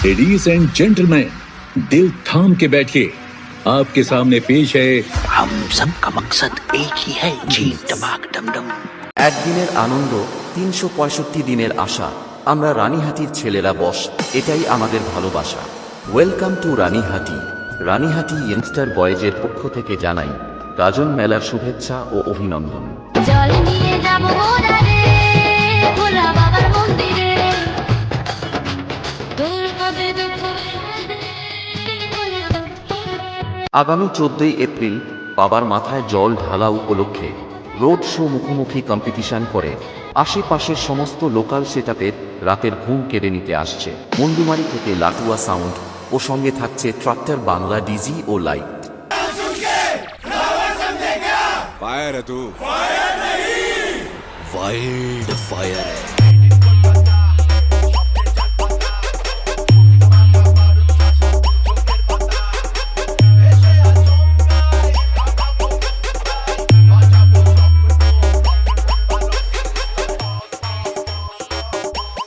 Ladies and gentleman, दिल थाम के बैठिए, आपके सामने पेश है हम सब का मकसद एक ही है, जी टमाक डमडम। একদিনের আনন্দ ৩৬৫ দিনের আশা। আমরা রানীহাটির ছেলেরা বস, এটাই আমাদের ভালোবাসা। Welcome to Ranihati. Ranihati youngster বয়েজের পক্ষ থেকে জানাই গাজন মেলার শুভেচ্ছা ও অভিনন্দন। জল নিয়ে যাব মোরা রে, ভোলা বাবার মন্দিরে। দূর হবে দুঃখ আগামী ১৪ই এপ্রিল বাবার মাথায় জল ঢালা উপলক্ষে রোড শো মুখোমুখি কম্পিটিশন করে আশেপাশের সমস্ত লোকাল সেটআপের রাতের ঘুম কেড়ে নিতে আসছে মুন্ডুমারি থেকে লাটুয়া সাউন্ড ও সঙ্গে থাকছে ট্রাক্টর বাংলা ডিজি ও লাইট। फायर है तू, वाइल्ड फायर है।